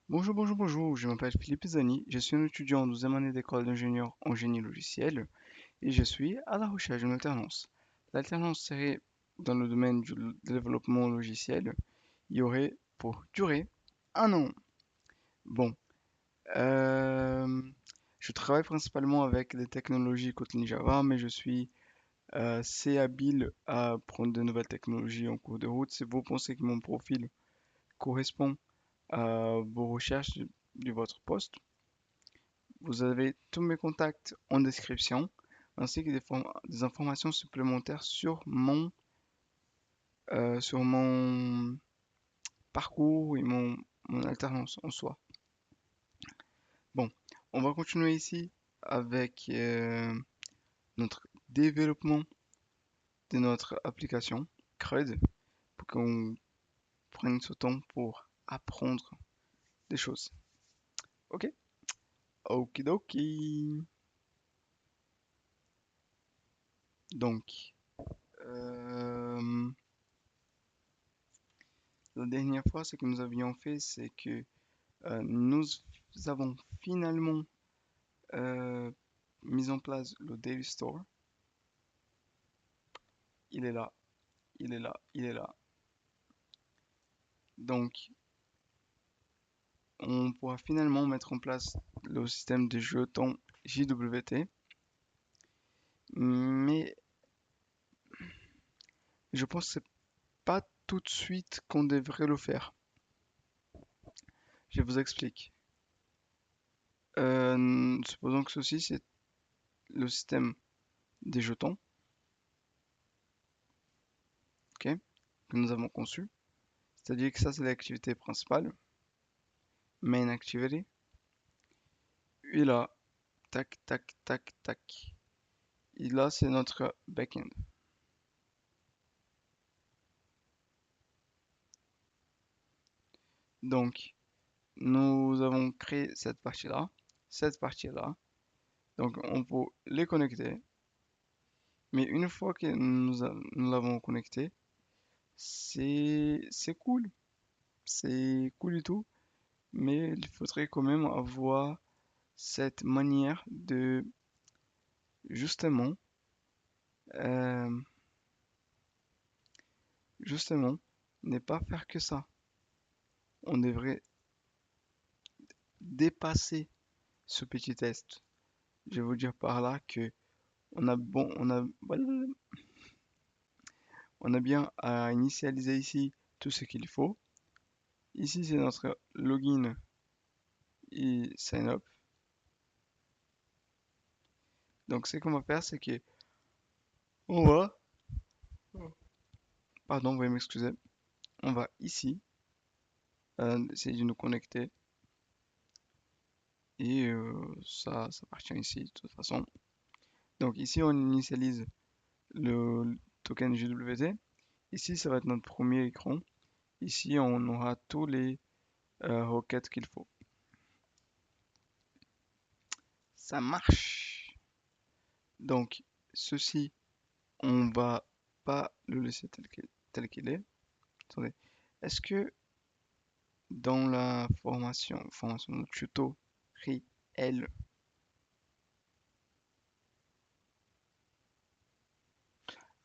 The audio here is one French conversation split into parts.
Bonjour, bonjour, bonjour, je m'appelle Philippe Zani, je suis un étudiant en 12e année d'école d'ingénieur en génie logiciel et je suis à la recherche d'une alternance. L'alternance serait dans le domaine du développement logiciel, il y aurait pour durée un an. Bon, euh, je travaille principalement avec des technologies Kotlin Java, mais je suis assez habile à prendre de nouvelles technologies en cours de route. Si vous pensez que mon profil correspond à vos recherches de votre poste, vous avez tous mes contacts en description, ainsi que des informations supplémentaires sur mon parcours et mon alternance en soi. Bon, on va continuer ici avec notre développement de notre application CRUD pour qu'on prenne ce temps pour apprendre des choses. Ok? Okidoki. Donc, euh, la dernière fois, ce que nous avions fait, c'est que nous avons finalement euh, mis en place le Daily Store. Il est là, il est là, il est là. Donc, on pourra finalement mettre en place le système de jetons JWT. Mais je pense que c'est pas tout de suite qu'on devrait le faire. Je vous explique. Supposons que ceci, c'est le système des jetons, ok, que nous avons conçu. C'est-à-dire que ça, c'est l'activité principale, main activity. Et là, tac, tac, tac, tac. Et là, c'est notre backend. Donc, nous avons créé cette partie-là, cette partie-là. Donc, on peut les connecter. Mais une fois que nous l'avons connecté, c'est cool. C'est cool du tout. Mais il faudrait quand même avoir cette manière de, justement, euh, justement, ne pas faire que ça. On devrait dépasser ce petit test. Je vais vous dire par là que on a bien à initialiser ici tout ce qu'il faut. Ici, c'est notre login et sign up. Donc, ce qu'on va faire, c'est que on va, pardon, vous pouvez m'excuser, on va ici essayer de nous connecter et ça appartient ici de toute façon. Donc ici, on initialise le token JWT. Ici, ça va être notre premier écran. Ici, on aura tous les requêtes qu'il faut. Ça marche. Donc, ceci, on va pas le laisser tel qu'il est. Attendez. Est-ce que dans la formation de tuto L,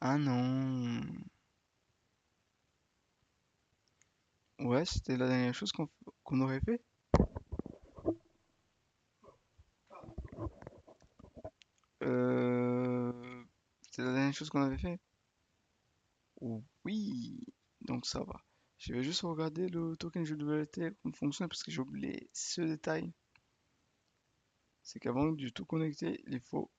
ah non. Ouais, c'était la dernière chose qu'on aurait fait. C'était la dernière chose qu'on avait fait. Oui, donc ça va. Je vais juste regarder le token JWT comme fonctionne parce que j'ai oublié ce détail. C'est qu'avant de tout connecter, il faut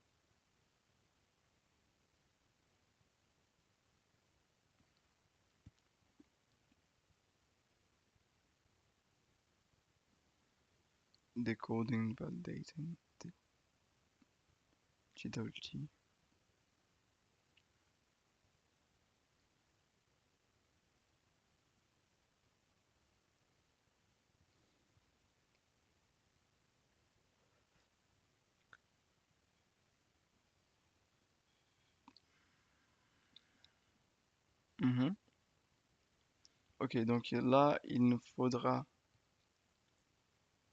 decoding, validating, TWT. Mhm. Ok, donc là, il nous faudra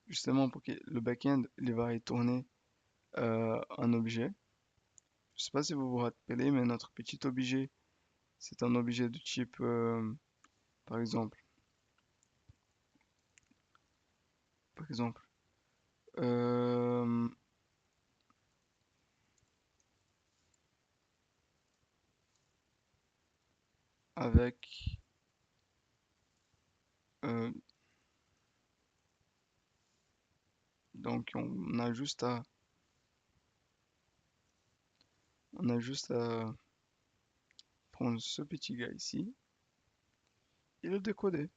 justement pour que le back-end il va retourner un objet. Je sais pas si vous vous rappelez, mais notre petit objet, c'est un objet de type, par exemple, par exemple, euh, avec, euh, donc on a juste à prendre ce petit gars ici et le décoder.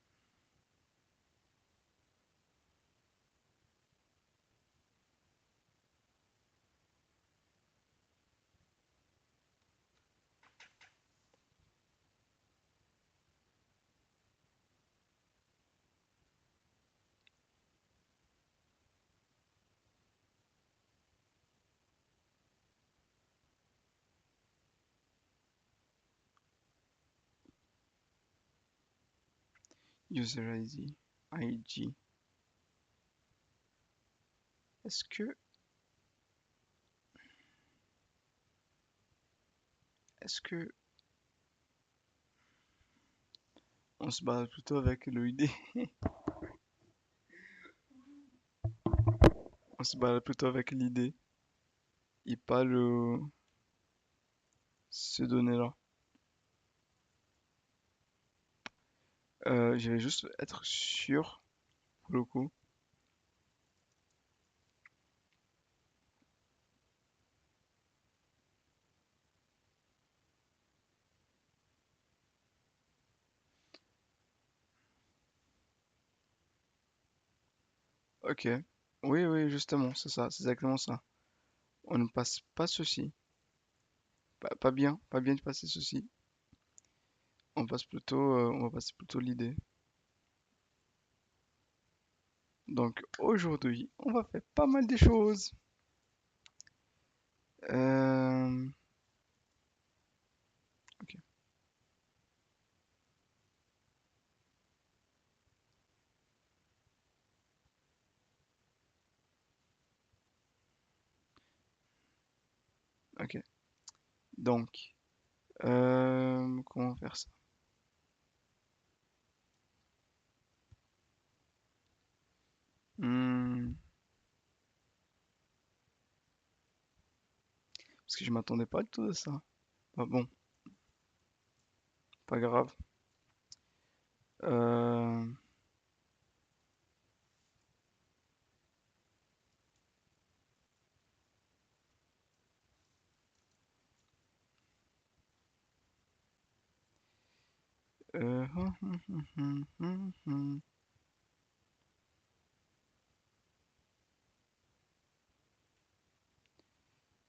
User ID, ID. Est-ce que, est-ce que on se balade plutôt avec le ID? On se balade plutôt avec l'idée et pas ces données-là. Je vais juste être sûr pour le coup. Ok. Oui, oui, justement, c'est ça, c'est exactement ça. On ne passe pas ceci. Pas bien de passer ceci. On va passer plutôt l'idée. Donc aujourd'hui, on va faire pas mal de choses. Euh, ok, ok. Donc, comment faire ça? Hmm, parce que je m'attendais pas du tout à ça. Bah bon, pas grave. Euh,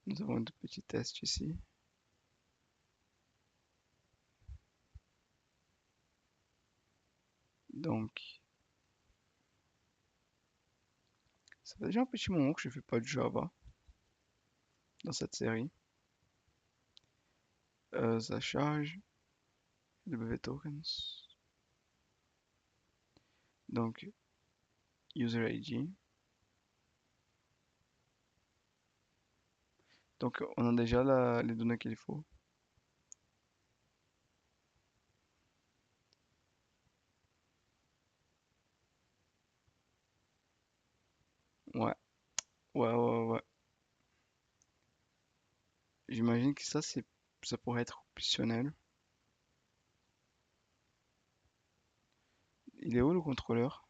Nous avons de petits tests ici. Donc, ça fait déjà un petit moment que je fais pas de Java dans cette série. Ça charge W tokens. Donc, user ID. Donc, on a déjà les données qu'il faut. Ouais, ouais. J'imagine que ça pourrait être optionnel. Il est où le contrôleur?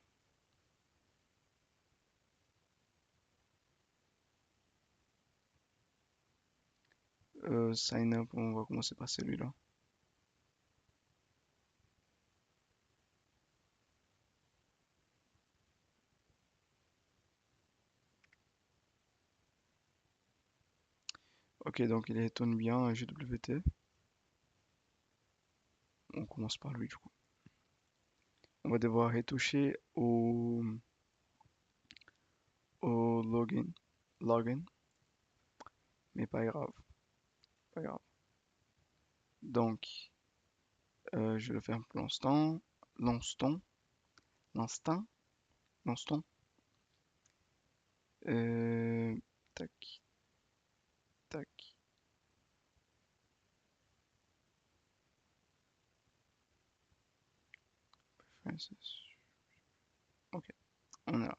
Sign up, on va commencer par celui-là. Ok, donc il retourne bien un GWT. On commence par lui du coup. On va devoir retoucher au login, mais pas grave, pas grave. Donc, je vais le faire pour l'instant, l'instant, l'instant. Euh, tac, tac. Ok, on est là.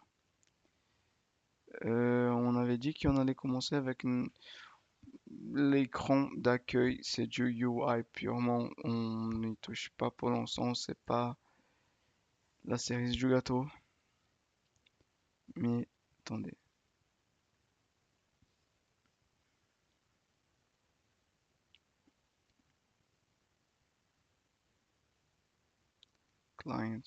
On avait dit qu'on allait commencer avec l'écran d'accueil. C'est du UI purement. On n'y touche pas pour l'instant. C'est pas la cerise du gâteau. Mais attendez. Client,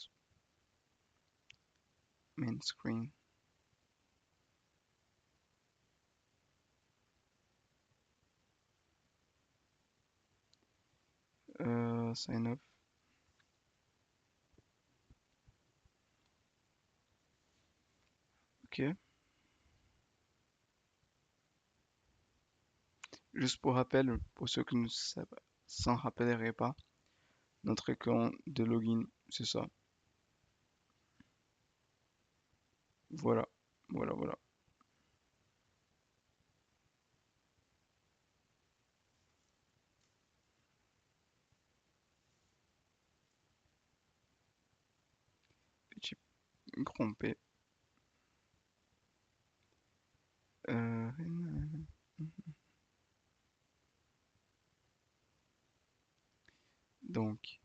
main screen. Sign up. Ok. Juste pour rappel, pour ceux qui ne s'en rappelleraient pas, notre écran de login, c'est ça. Voilà. Voilà, voilà. Petit grand P. Euh, donc,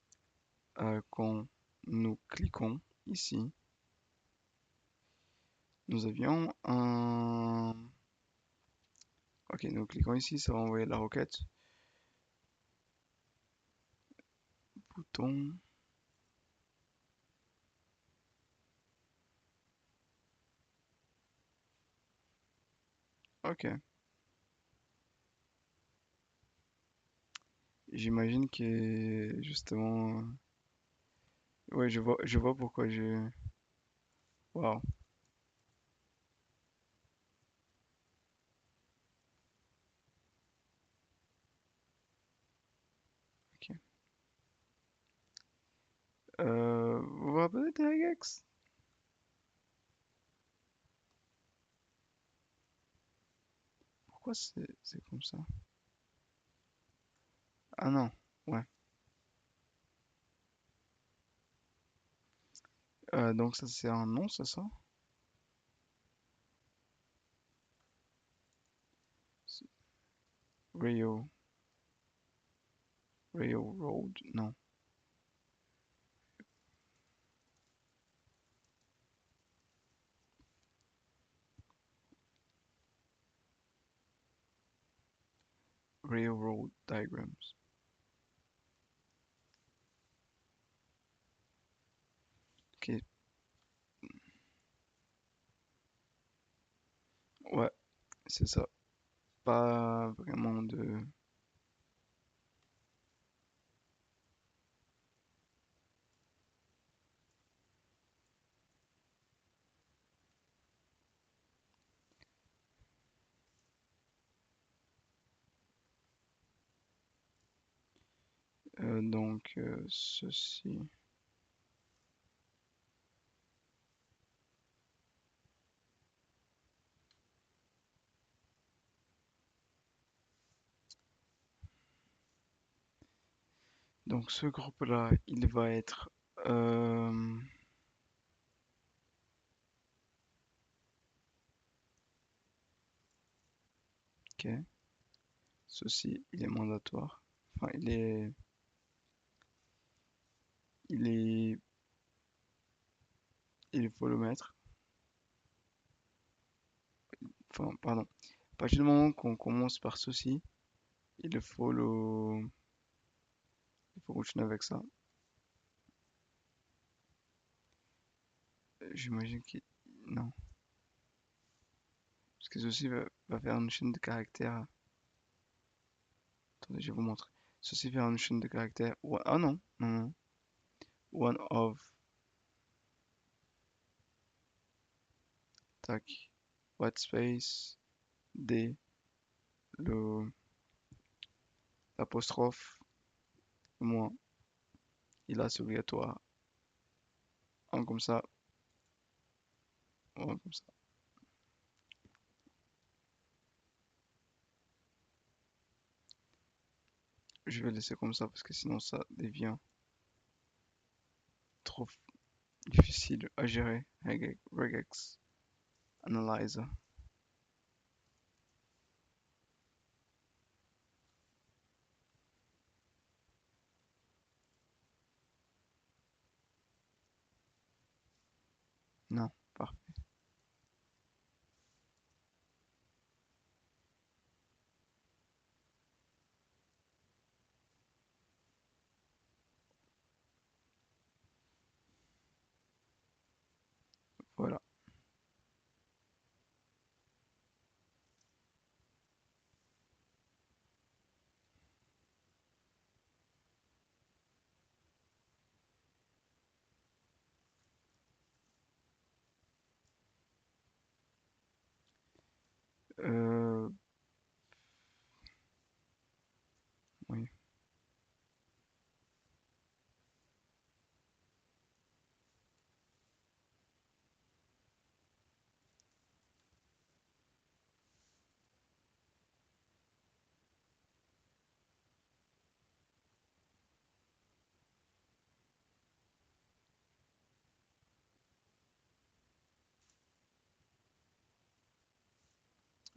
quand nous cliquons ici, nous avions un... Ok, nous cliquons ici, ça va envoyer la requête. Bouton. Ok. J'imagine que justement... Ouais, je vois pourquoi je... Waouh. Ok. Vous vous rappelez de regex? Pourquoi c'est comme ça? Ah non. Ouais. Donc ça c'est un nom, c'est ça? C'est Rail, Railroad, non. Railroad diagrams. Ok, ouais, c'est ça. Pas vraiment de... donc ceci. Donc ce groupe-là, il va être... euh, ok, ceci, il est mandatoire. Enfin, il est, il faut le mettre. Enfin, pardon. À partir du moment qu'on commence par ceci, il faut il faut continuer avec ça. J'imagine qu'il, non. Parce que ceci va faire une chaîne de caractères. Attendez, je vais vous montrer. Ceci fait une chaîne de caractères. Ah non, non, non. One of, tac, white space, D, le, l'apostrophe, le moins, il a c'est obligatoire. Un comme ça, un comme ça. je vais laisser comme ça parce que sinon ça devient trop difficile à gérer. Regex Analyzer. Non, parfait. Voilà. Euh, oui.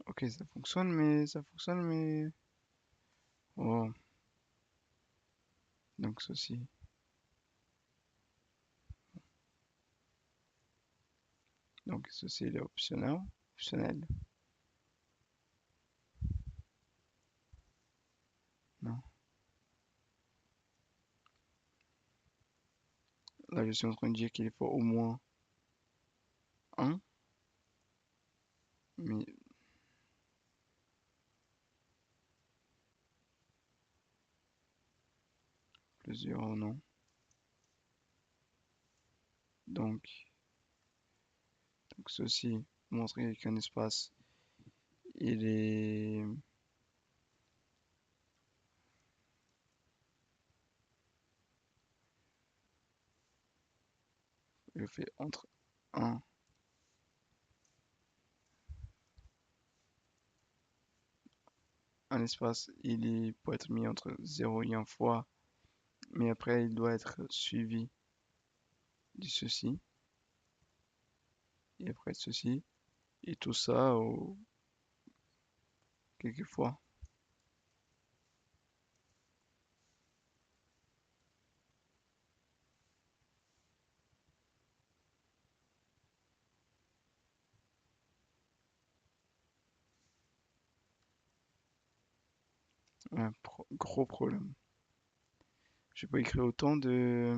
Ok, ça fonctionne, mais... Oh, donc ceci. Donc ceci, il est optionnel. Optionnel. Non. Là, je suis en train de dire qu'il faut au moins un, mais plusieurs non. Donc, donc ceci montrer qu'un espace, il est, je fais entre un espace, peut être mis entre 0 et 1 fois, mais après, il doit être suivi de ceci, et après ceci, et tout ça quelques fois. Un gros problème. Je peux écrire autant de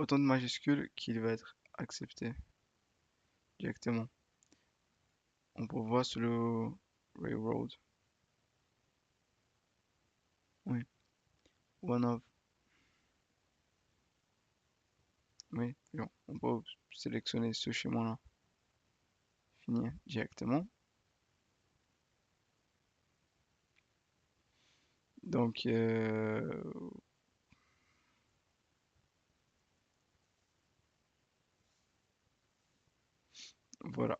majuscules qu'il va être accepté directement. On peut voir sur le Railroad. Oui. One of. Oui. Bon, on peut sélectionner ce schéma-là. Finir directement. Donc, voilà.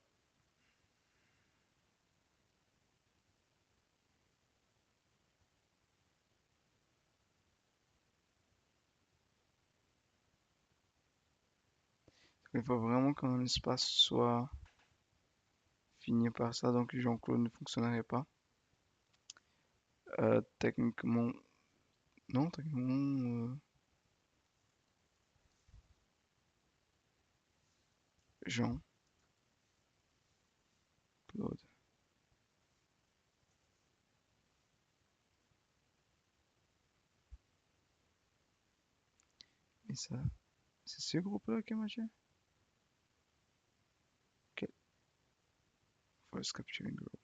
Il faut vraiment qu'un espace soit fini par ça, donc Jean-Claude ne fonctionnerait pas. Techniquement, non, techniquement, Jean-Claude. Et ça, c'est ce groupe-là qui a marché? Ok, Force Capturing Group.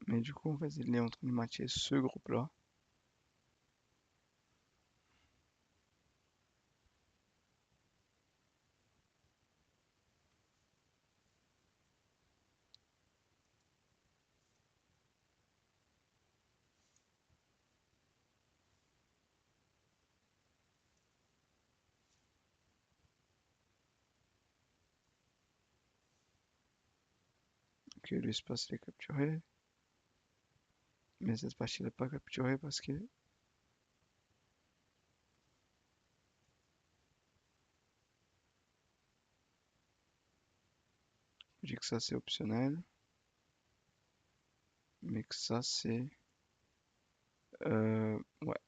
Mais du coup, en fait, il est en train de matcher ce groupe-là. que l'espace est capturé, mais cette partie n'est pas capturée parce que je dis que ça c'est optionnel, mais que ça c'est ouais,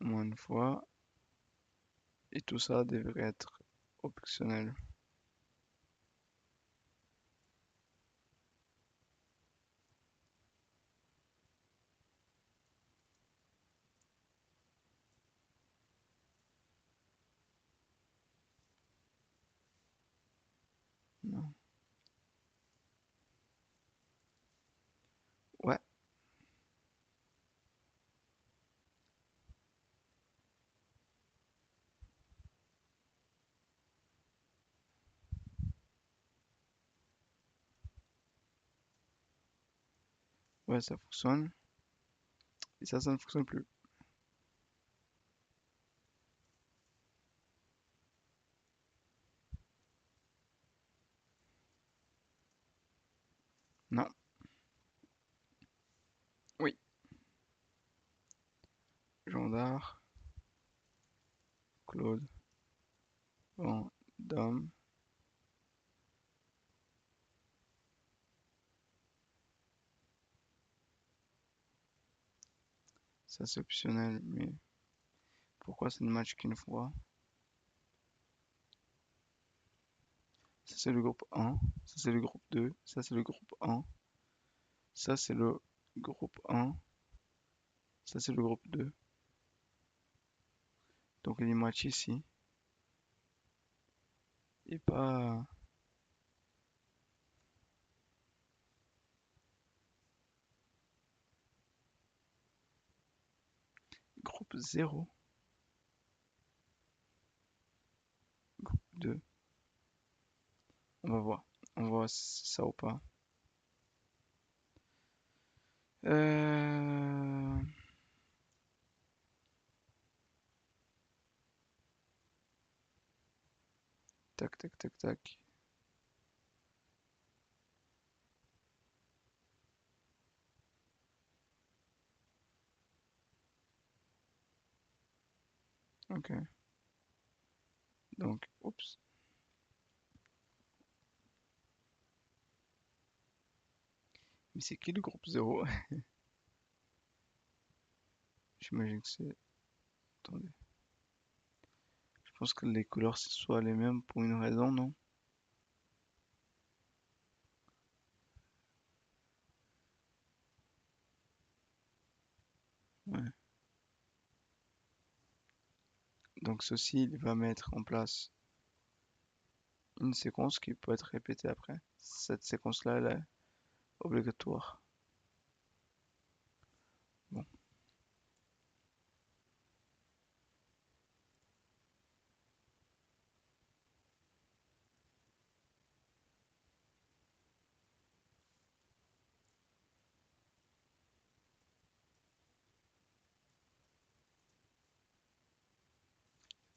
au moins une fois, et tout ça devrait être optionnel. Non. Ouais, ouais, ça fonctionne, et ça ne fonctionne plus. Non, oui, Gendarme, Claude, Van Damme, ça c'est optionnel, mais pourquoi ça ne match qu'une fois? Ça c'est le groupe 1, ça c'est le groupe 2, ça c'est le groupe 1, ça c'est le groupe 1, ça c'est le groupe 2. Donc il match ici, et pas groupe 0, groupe 2. On va voir. On va voir si c'est ça ou pas. Euh... Tac, tac, tac, tac. Ok. Donc, oups. Mais c'est qui le groupe 0? J'imagine que c'est... Attendez. Je pense que les couleurs ce soit les mêmes pour une raison, non? Ouais. Donc ceci, il va mettre en place une séquence qui peut être répétée après. Cette séquence-là, elle est obligatoire. Bon,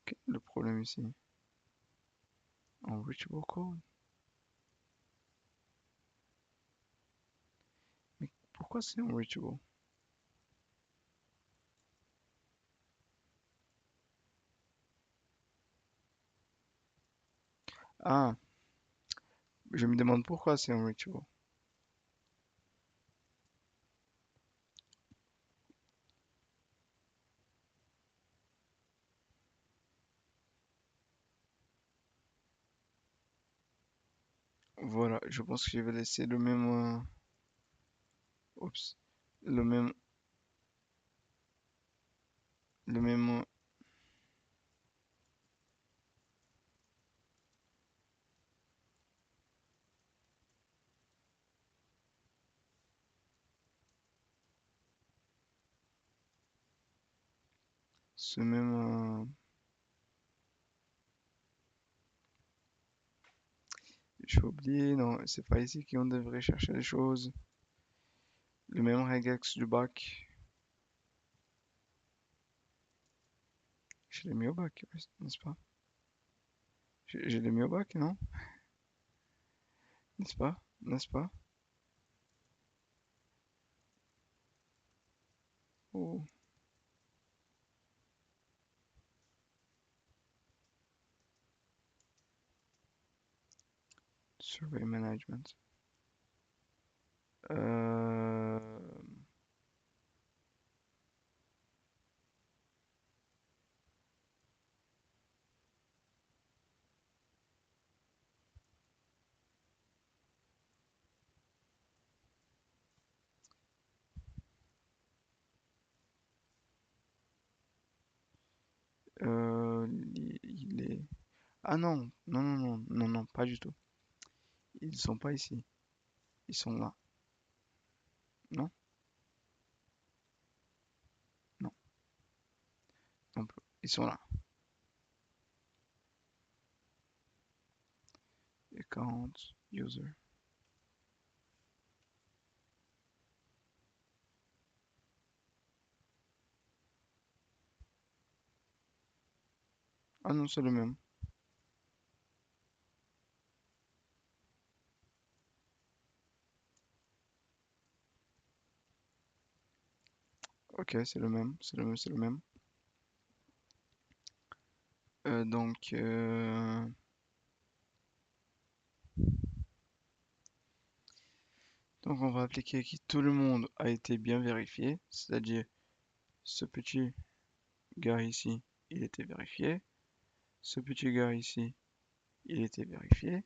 quel est le problème ici? Unreachable code. Mais pourquoi c'est unreachable? Ah, je me demande pourquoi c'est unreachable. Voilà, je pense que je vais laisser le même... oups. Le même... Le même... Ce même... j'ai oublié, non, c'est pas ici qu'on devrait chercher les choses. Le même regex du bac. Je l'ai mis au bac, n'est-ce pas? Je l'ai mis au bac, non? N'est-ce pas? N'est-ce pas? Oh, survey management. Euh, il est... Ah non, non, non, non, non, non, pas du tout. Ils sont pas ici. Ils sont là. Non, non, non plus. Ils sont là. Account, user. Ah non, c'est le même. Ok, c'est le même, c'est le même, c'est le même. Donc, donc on va appliquer qui tout le monde a été bien vérifié, c'est-à-dire ce petit gars ici, il était vérifié, ce petit gars ici, il était vérifié,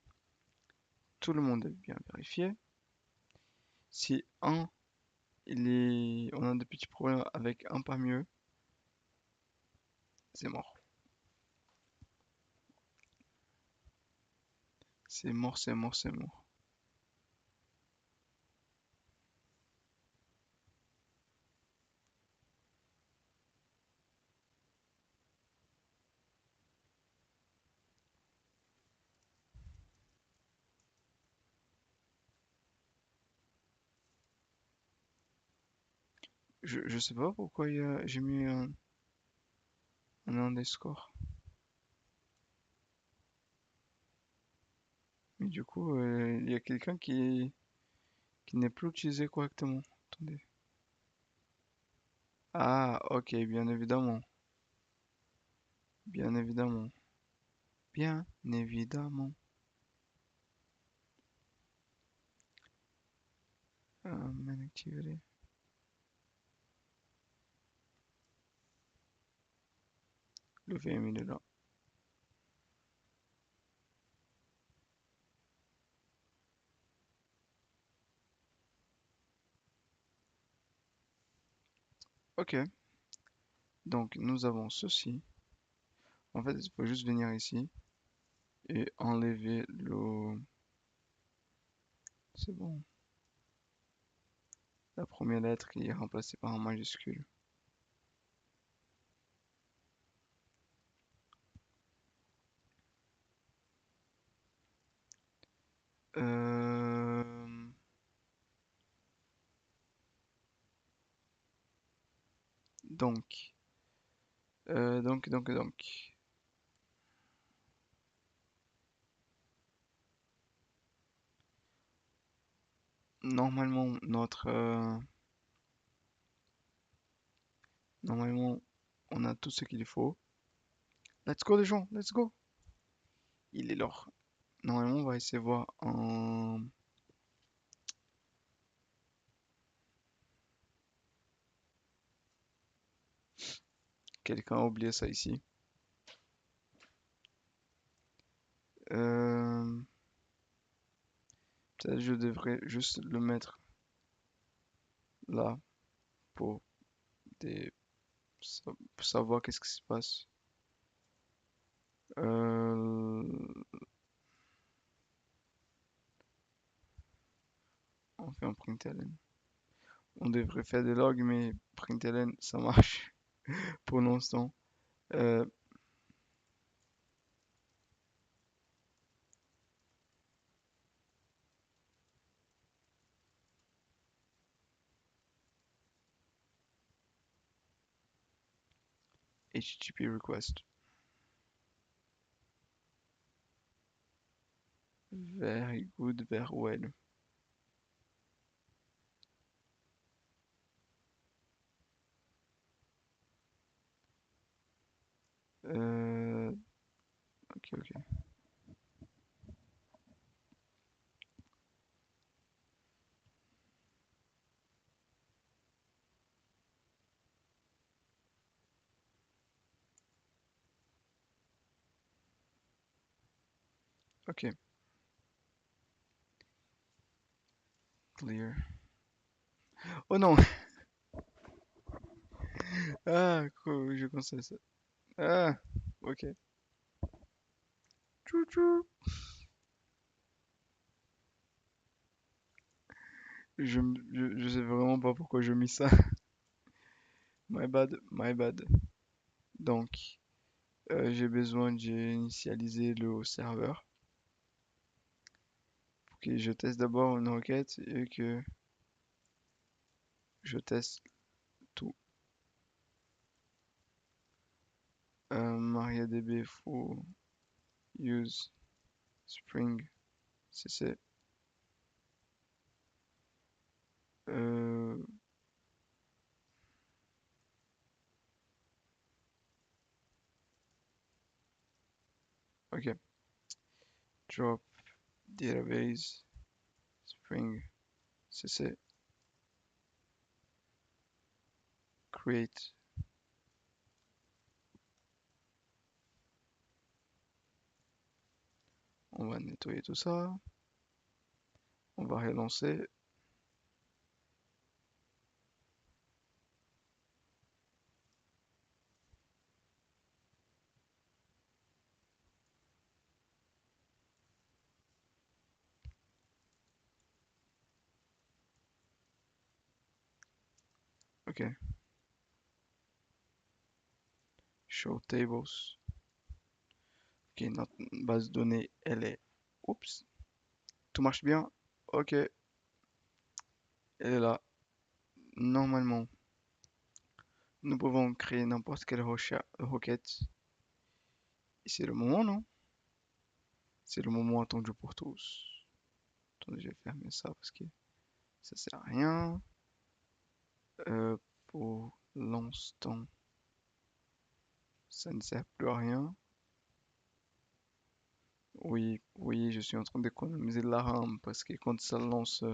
tout le monde est bien vérifié. Si un, on a des petits problèmes avec un parmi eux, c'est mort. C'est mort, c'est mort, c'est mort. Je sais pas pourquoi j'ai mis un underscore. Mais du coup, il y a quelqu'un qui n'est plus utilisé correctement. Attendez. Ah, ok, bien évidemment. Bien évidemment. Bien évidemment. Main activity. Le VM il est là. Ok, donc nous avons ceci. En fait, il faut juste venir ici et enlever le... C'est bon. La première lettre qui est remplacée par un majuscule. Euh, donc, donc. Normalement, normalement, on a tout ce qu'il faut. Let's go les gens, let's go. Il est l'or. Normalement, on va essayer de voir un... Quelqu'un a oublié ça ici. Euh, Peut-être je devrais juste le mettre là pour, des... pour savoir qu'est-ce qui se passe. Euh, On fait un println. On devrait faire des logs, mais println, ça marche pour l'instant. Euh, HTTP request. Very good, very well. Euh, ok, ok. Ok, clear. Oh non! Ah, je conseille ça. Ah, ok. Tchou tchou. Je sais vraiment pas pourquoi je mis ça. My bad, my bad. Donc, j'ai besoin d'initialiser le serveur. Ok, je teste d'abord une requête et que je teste tout. MariaDB faut use Spring CC. Euh, ok, drop database Spring CC create. On va nettoyer tout ça. On va relancer. Ok, show tables. Ok, notre base de données, elle est. Oups, tout marche bien. Ok, elle est là. Normalement, nous pouvons créer n'importe quelle requête. Et c'est le moment, non? C'est le moment attendu pour tous. Attendez, je vais fermer ça parce que ça sert à rien. Pour l'instant, ça ne sert plus à rien. Oui, oui, je suis en train d'économiser de la RAM parce que quand ça lance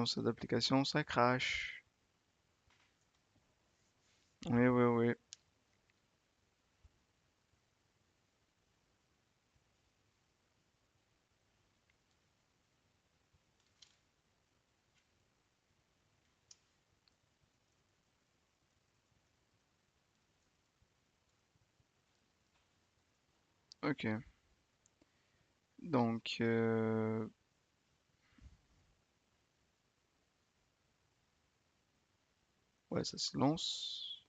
cette application, ça crache. Oui, oui, oui. Ok. Donc, ouais, ça se lance.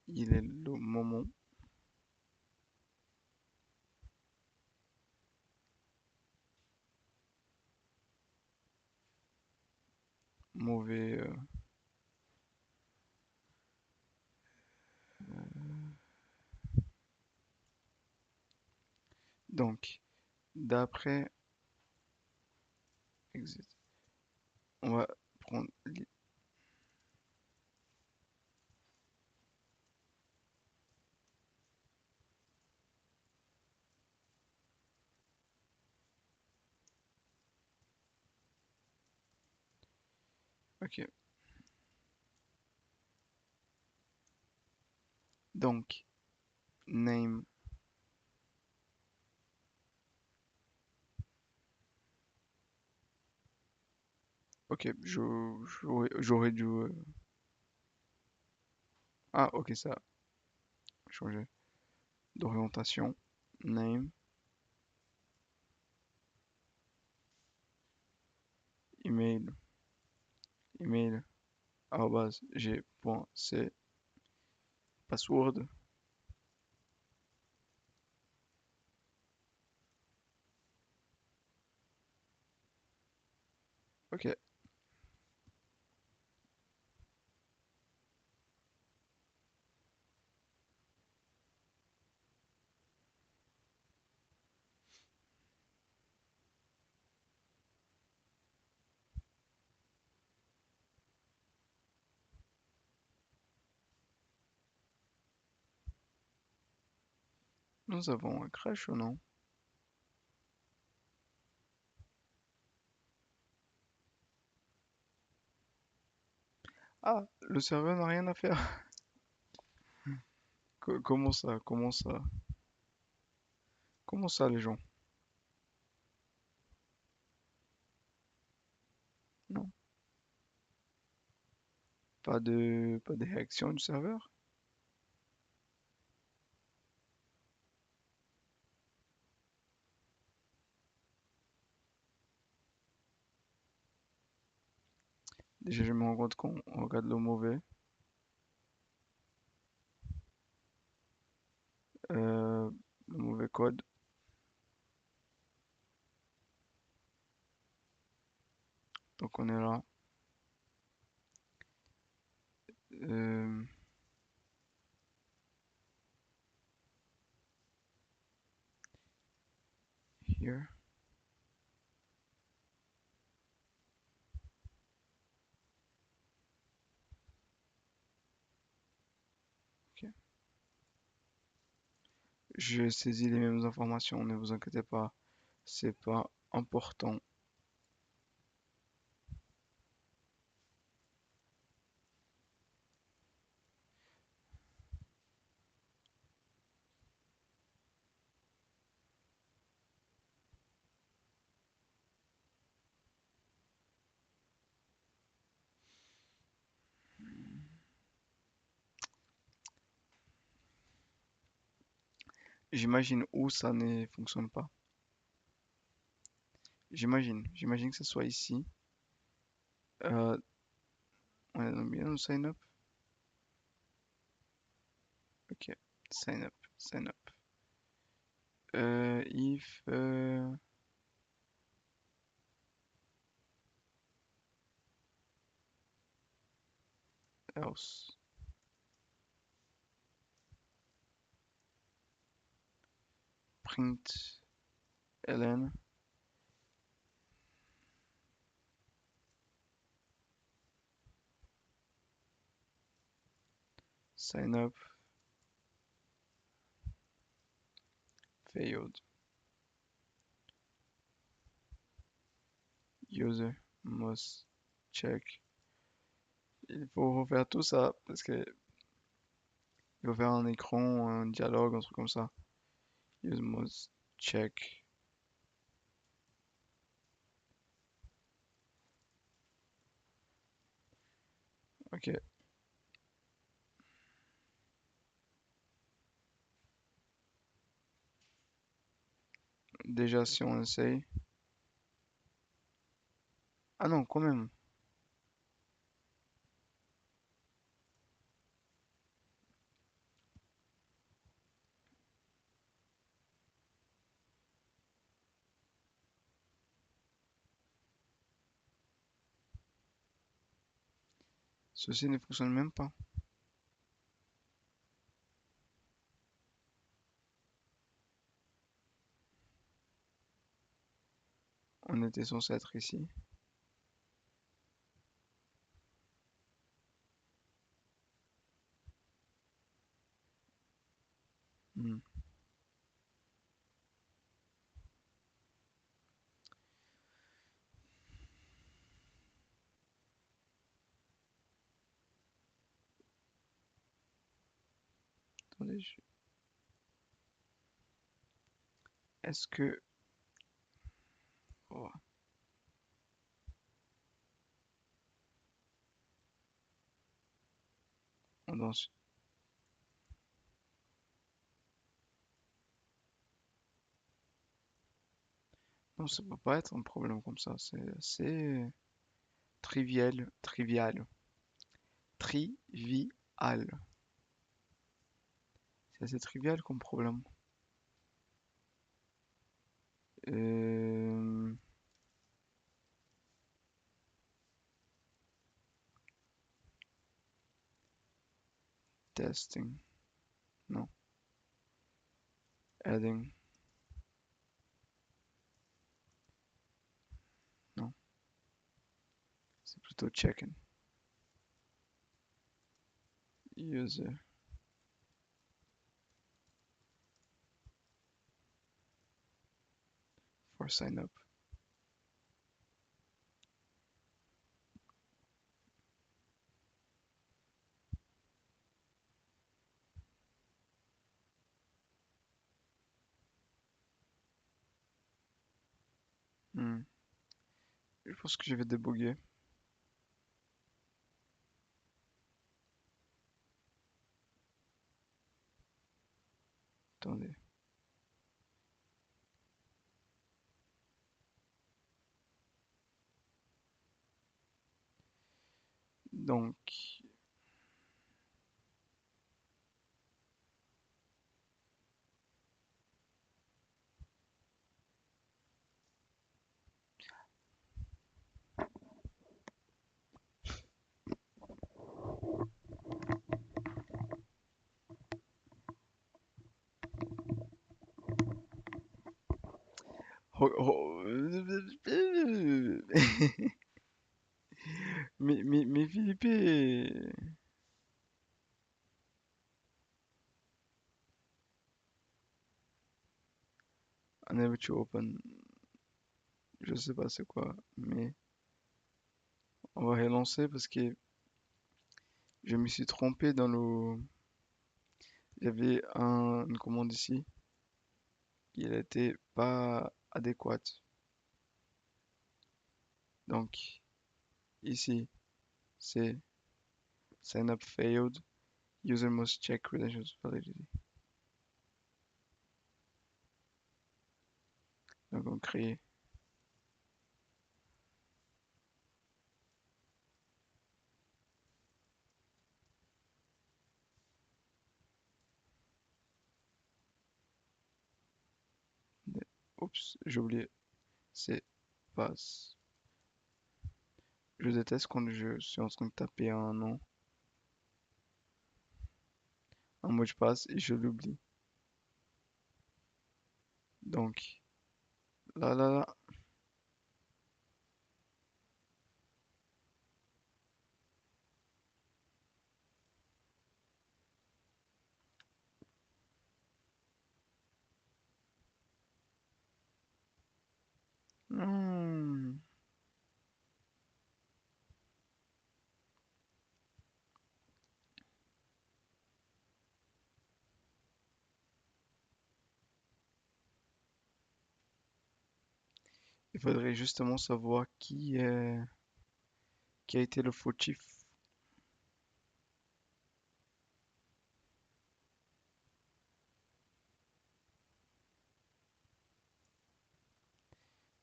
Il est le moment. Mauvais. Donc, d'après exit, on va prendre. Ok. Donc, name. Ok, j'aurais dû. Ah, ok, ça a changé d'orientation. Name, email, email, arrobase, g.c, password. Ok, Nous avons un crash ou non? Ah, le serveur n'a rien à faire. Comment ça? Comment ça? Comment ça, les gens? Non, pas de réaction du serveur? Déjà, je me rends compte qu'on regarde le mauvais. Euh, le mauvais code. Donc, on est là. Euh, here. Ok. Je saisis les mêmes informations, ne vous inquiétez pas. C'est pas important. J'imagine où ça ne fonctionne pas. J'imagine que ce soit ici. Euh, on est dans bien le sign up. Ok, sign up, sign up. If else print ln sign up failed. User must check. Il faut refaire tout ça parce que il faut faire un écran, un dialogue, un truc comme ça. User must check. Ok, déjà si on essaye. Ah non, quand même. Ceci ne fonctionne même pas. On était censé être ici. Hmm. Attendez, est-ce que... oh, on danse. Non, ça peut pas être un problème comme ça. C'est assez trivial. Trivial. C'est assez trivial comme problème. Euh, testing. Non. Adding. Non. C'est plutôt checking. User. sign up. Hmm. Je pense que je vais déboguer. Attendez. Donc, mais Philippe, unable to open, je sais pas c'est quoi, mais on va relancer parce que je me suis trompé dans le. Il y avait une commande ici qui n'était pas adéquate. Donc, ici, c'est sign up failed. User must check credentials validity. Donc, on crée. Oups, j'ai oublié. C'est passe. Je déteste quand je suis en train de taper un nom, un mot de passe et je l'oublie. Donc, là, là, là. Hmm. Il faudrait justement savoir qui a été le fautif.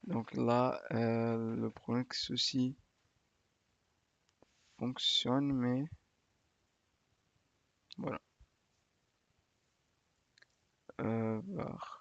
Donc là, le problème que ceci fonctionne, mais voilà. Var.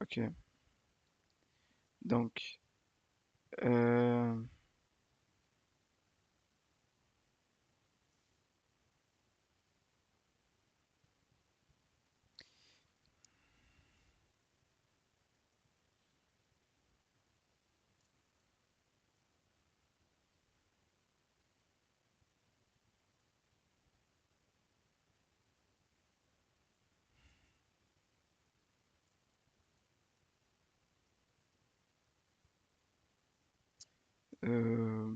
Ok. Donc, euh, euh,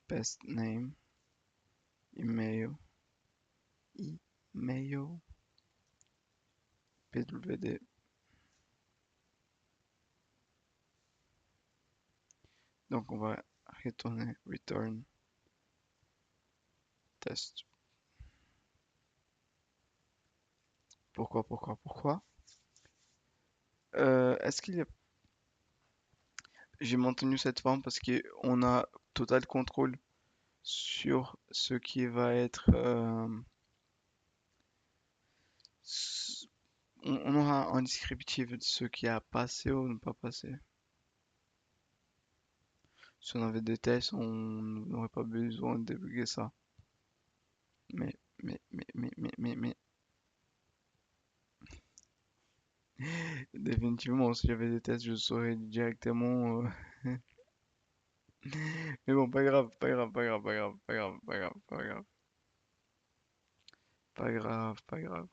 best name, email, email, pwd. Donc on va retourner return test. Pourquoi? Est-ce qu'il y a... J'ai maintenu cette forme parce qu'on a total contrôle sur ce qui va être... on aura un descriptif de ce qui a passé ou ne pas passé. Si on avait des tests, on n'aurait pas besoin de débugger ça. Mais, mais, définitivement, si j'avais des tests, je saurais directement. Mais bon, pas grave, pas grave, pas grave, pas grave, pas grave, pas grave, pas grave, pas grave, pas grave.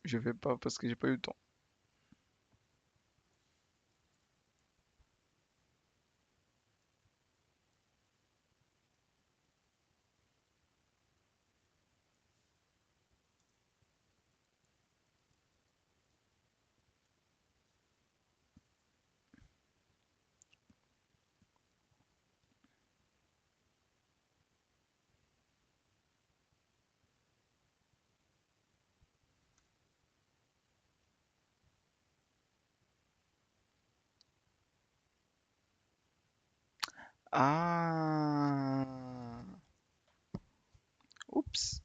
Je fais pas parce que j'ai pas eu le temps. Ah, oups.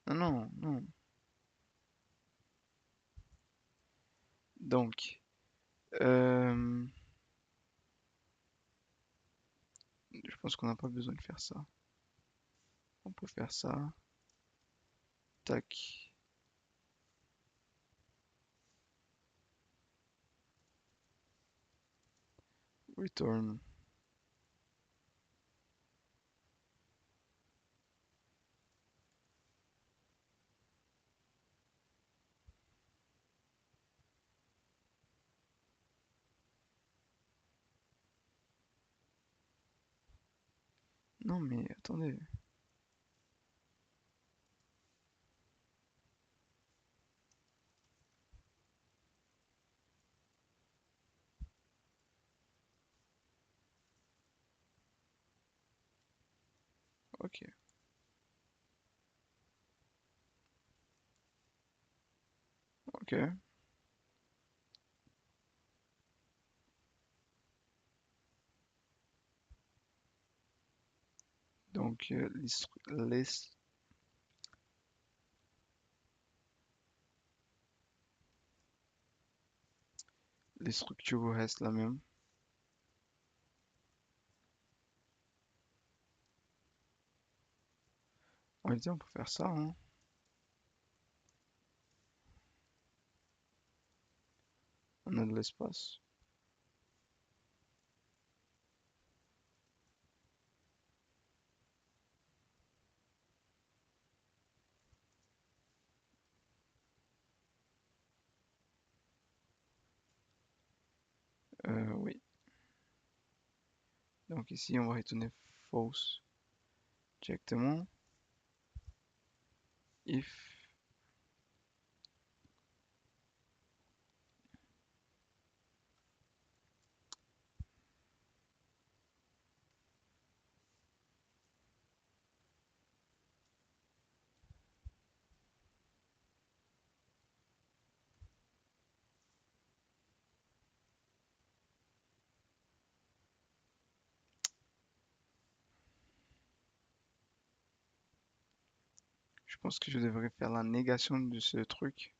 Non, non, non. Donc, euh, je pense qu'on n'a pas besoin de faire ça. On peut faire ça. Tac. Return. Non, mais attendez. Ok, ok. Donc, les structures restent la même. En réalité, on peut faire ça, hein. On a de l'espace. Oui. Donc ici, on va retourner false directement. If, je pense que je devrais faire la négation de ce truc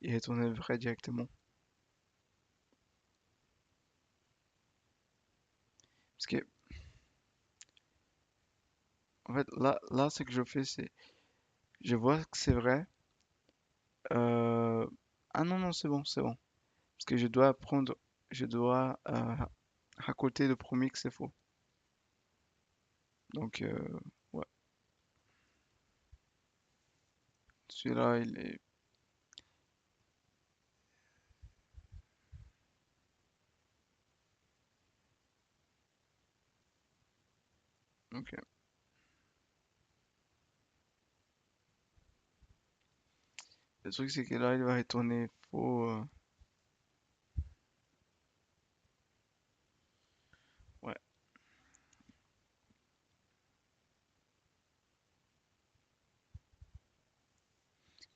et retourner le vrai directement. Parce que, en fait, là, ce que je fais, c'est, je vois que c'est vrai. euh, Ah non, non, c'est bon, c'est bon. Parce que je dois raccourcir le premier que c'est faux. Donc, ouais, celui-là, il est... Ok. Le truc, c'est que là, il va retourner faux.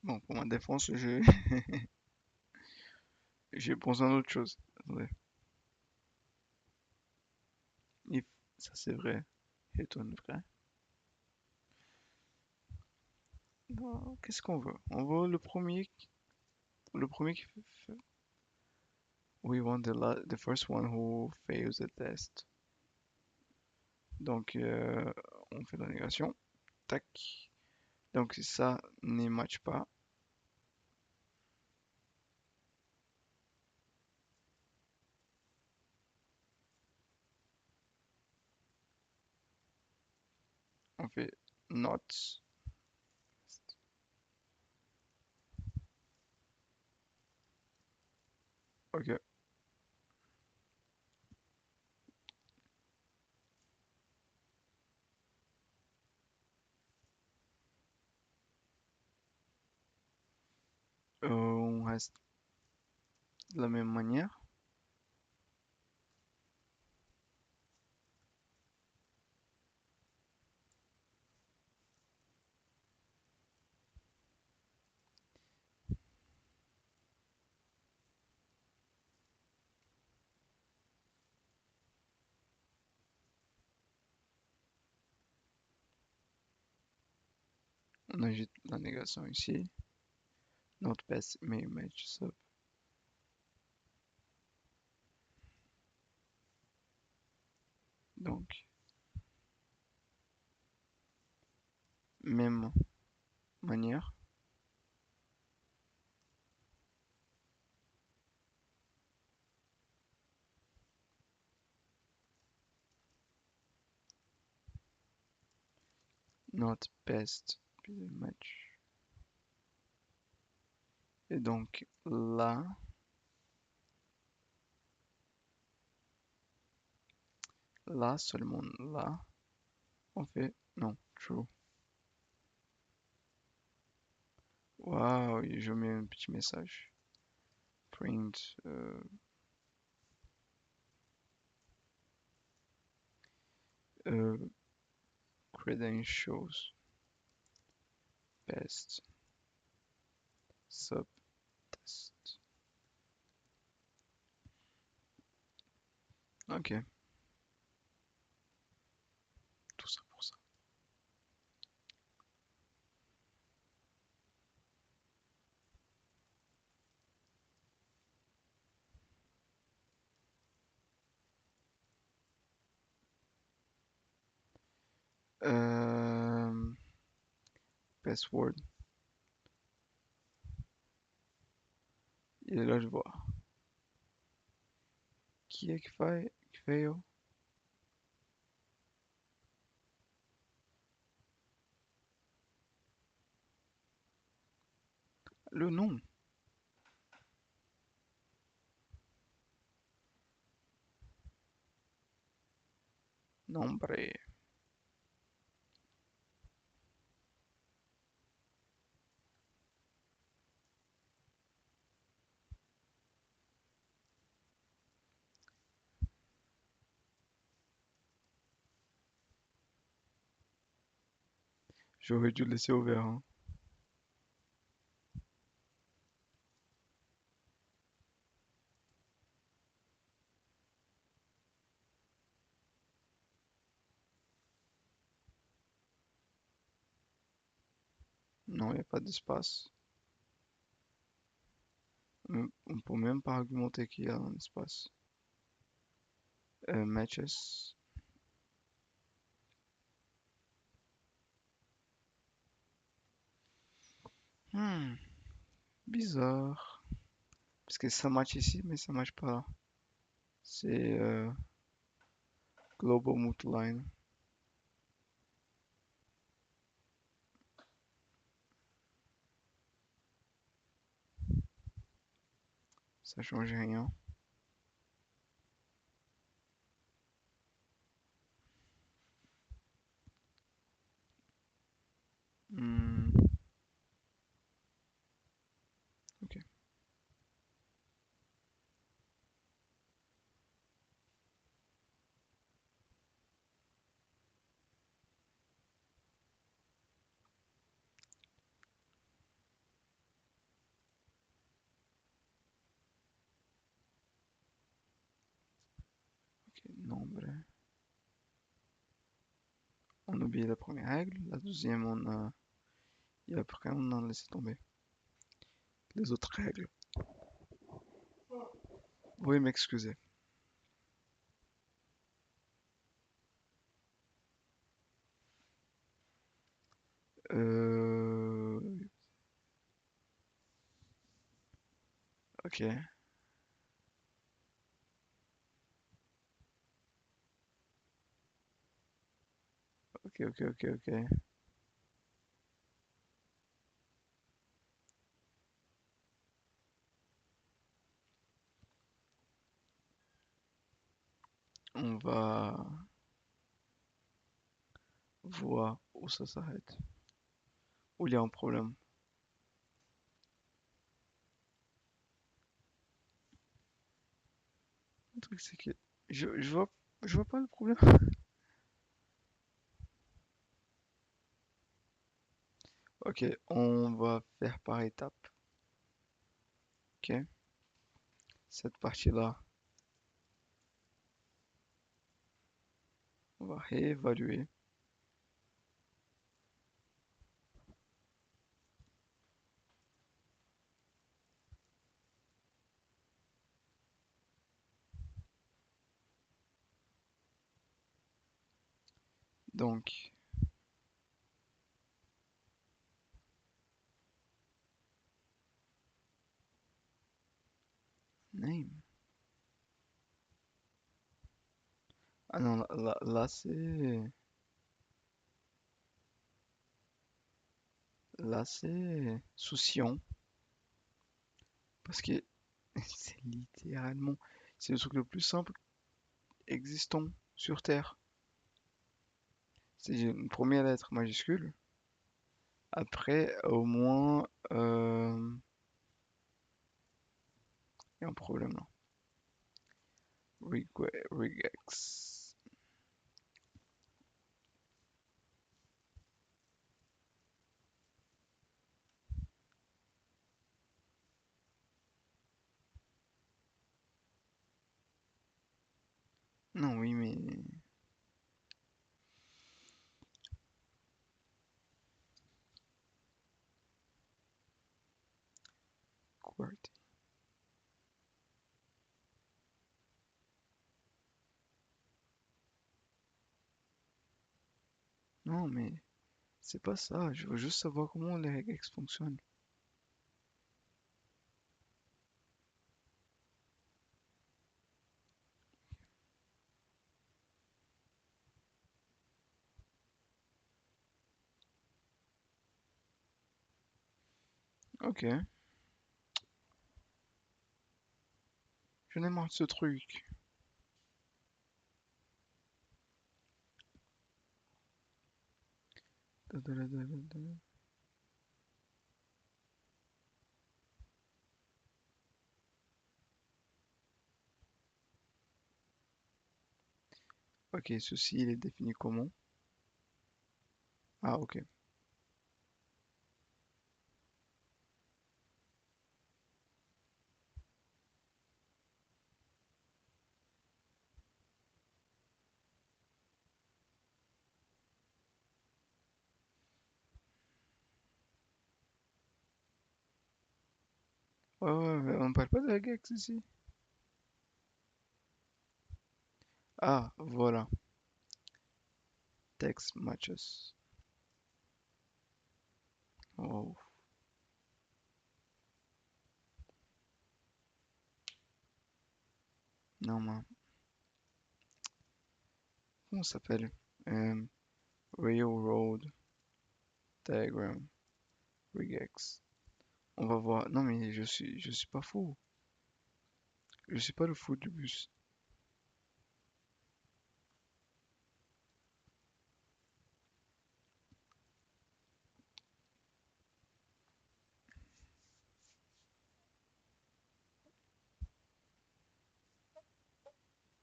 Bon, pour ma défense, j'ai pensé à autre chose. Attendez. If, ça c'est vrai. Étonne vrai. Non, qu'est-ce qu'on veut? On veut le premier qui fait. We want the first one who fails the test. Donc, on fait la négation. Tac. Donc, ça ne match pas. On fait not. Ok. On reste de la même manière. On ajoute la négation ici. Not best may match sub. Donc, même manière. Not best match. Et donc là seulement là, on fait non, true. Waouh, je mets un petit message. Print euh, credentials best sub test. Ok, tout ça pour ça. Euh, Password. Et là je vois. Qui est qui fait le nom. Nombre. J'aurais dû le laisser ouvert, hein. Non, il n'y a pas d'espace. On peut même pas argumenter qu'il y a un espace. Matches. Hmm, bizarre. Parce que ça match ici, mais ça match pas là. C'est Global Multiline. Ça change rien. Hmm, ok. nombre. On a oublié la première règle. La deuxième, et après, on a laissé tomber les autres règles. Vous pouvez m'excuser. Euh... Ok, ok. On va voir où ça s'arrête. Où il y a un problème. Le truc, c'est que je vois pas le problème. Ok, on va faire par étapes. Ok, cette partie-là, on va réévaluer. Donc, name. Ah non, là c'est souciant parce que c'est littéralement, c'est le truc le plus simple existant sur Terre. C'est une première lettre majuscule. Après, au moins, il y a un problème là. Regex. Non, oui, mais QWERTY. Non, mais c'est pas ça. Je veux juste savoir comment les regex fonctionnent. Ok, je n'ai marre de ce truc. Ok, ceci il est défini comment? Ah, ok. Ouais, mais on parle pas de regex ici. Ah, voilà. Text matches. Oh, non, man. Comment ça s'appelle? Euh, Railroad Diagram Regex. On va voir. Non, mais je suis pas fou. Je suis pas le fou du bus.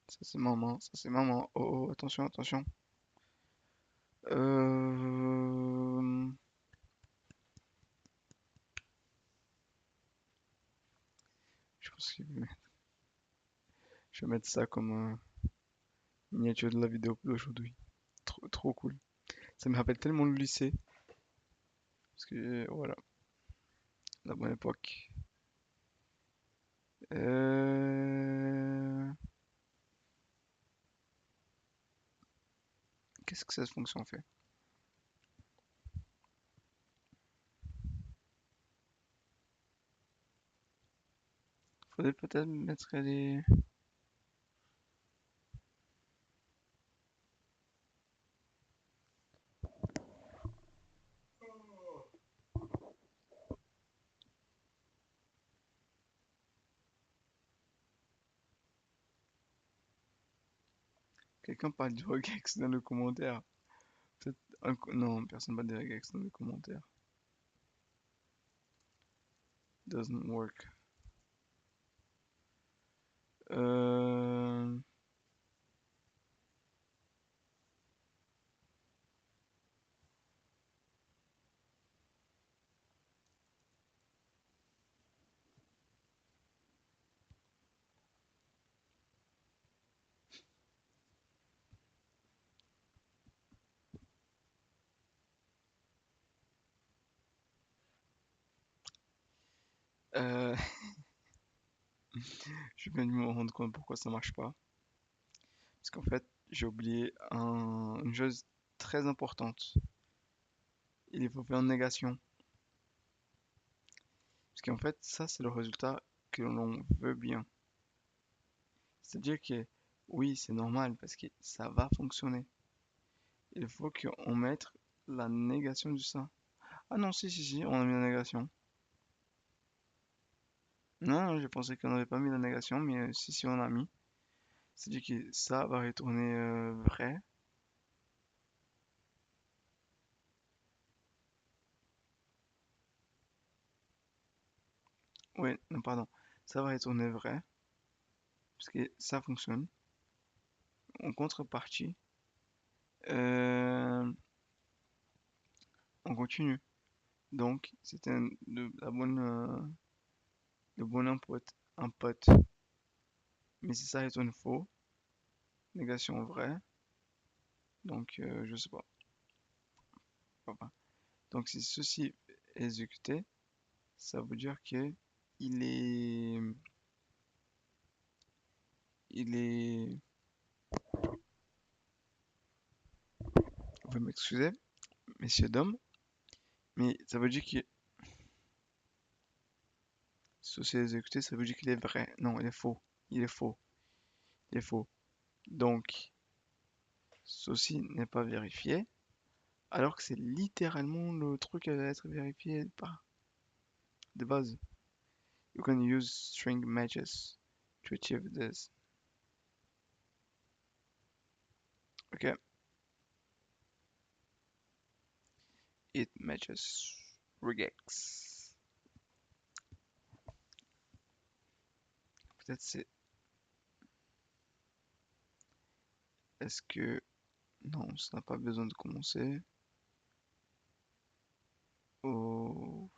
Ça c'est maman, ça c'est maman. Oh, oh, attention, attention. Euh... Je pense que je vais mettre ça comme un... Miniature de la vidéo d'aujourd'hui. Trop, trop cool. Ça me rappelle tellement le lycée. Parce que, voilà, la bonne époque. Euh... Qu'est-ce que cette fonction fait? Faudrait peut-être mettre les... Quelqu'un parle du regex dans le commentaire. Peut-être non, personne parle du regex dans le commentaire. Doesn't work. Euh... euh, Je viens de me rendre compte pourquoi ça marche pas. Parce qu'en fait, j'ai oublié une chose très importante. Il faut faire une négation. Parce qu'en fait, ça, c'est le résultat que l'on veut bien. C'est-à-dire que oui, c'est normal parce que ça va fonctionner. Il faut qu'on mette la négation du ça. Ah non, si, on a mis la négation. Non, je pensais qu'on n'avait pas mis la négation, mais si, on a mis. C'est-à-dire que ça va retourner vrai. Oui, non, pardon. Ça va retourner vrai, parce que ça fonctionne. En contrepartie, euh, on continue. Donc, c'est le bon input. Mais si ça retourne faux, négation vraie, donc je sais pas. Enfin, donc si ceci est exécuté, ça veut dire que il est, il est, vous m'excusez, messieurs dames, mais ça veut dire que ceci est exécuté, ça veut dire qu'il est vrai. Non, il est faux. Il est faux. Il est faux. Donc, ceci n'est pas vérifié, alors que c'est littéralement le truc à être vérifié par de base. You can use string matches to achieve this. Ok, it matches regex. Peut-être c'est. Est-ce que. Non, ça n'a pas besoin de commencer. Oh.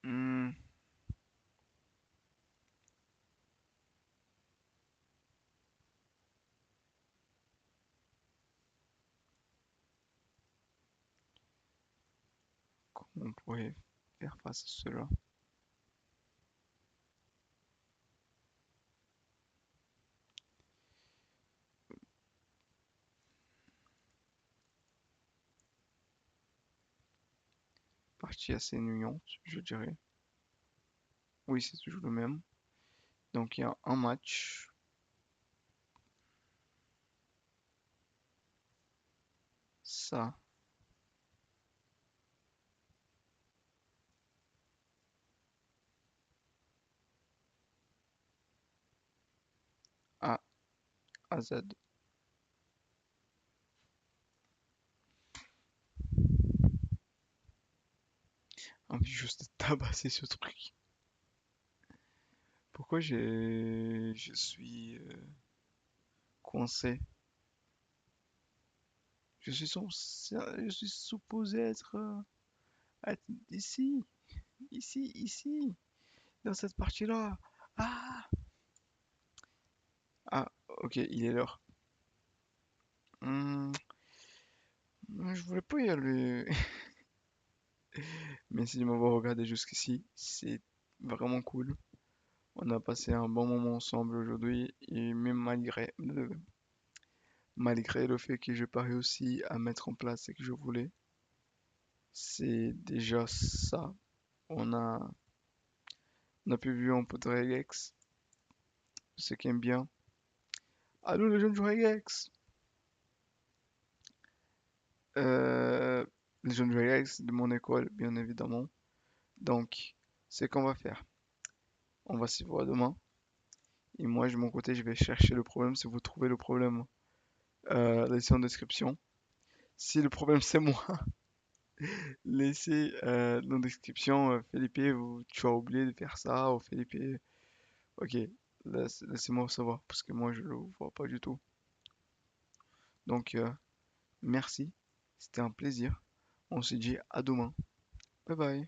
Hmm, comment on pourrait faire face à cela? Partie assez ennuyante, je dirais. Oui, c'est toujours le même. Donc il y a un match. Ça, A à Z. Envie juste de tabasser ce truc. Pourquoi je suis coincé? Je suis supposé être ici, ici, dans cette partie-là. Ah, Ah, ok, il est l'heure. Hmm, je voulais pas y aller. Merci de m'avoir regardé jusqu'ici. C'est vraiment cool. On a passé un bon moment ensemble aujourd'hui et même malgré le fait que j'ai pas réussi à mettre en place ce que je voulais, c'est déjà ça. On a, on a pu vivre un peu de regex, ce qui aime bien. Allô les jeunes du regex! Euh, les jeunes du regex de mon école, bien évidemment. Donc, c'est qu'on va faire. On va s'y voir demain. Et moi, de mon côté, je vais chercher le problème. Si vous trouvez le problème, laissez en description. Si le problème c'est moi, laissez dans la description, Felipe, tu as oublié de faire ça, ou Felipe, ok, laissez-moi savoir, parce que moi je le vois pas du tout. Donc, merci, c'était un plaisir. On se dit à demain. Bye bye.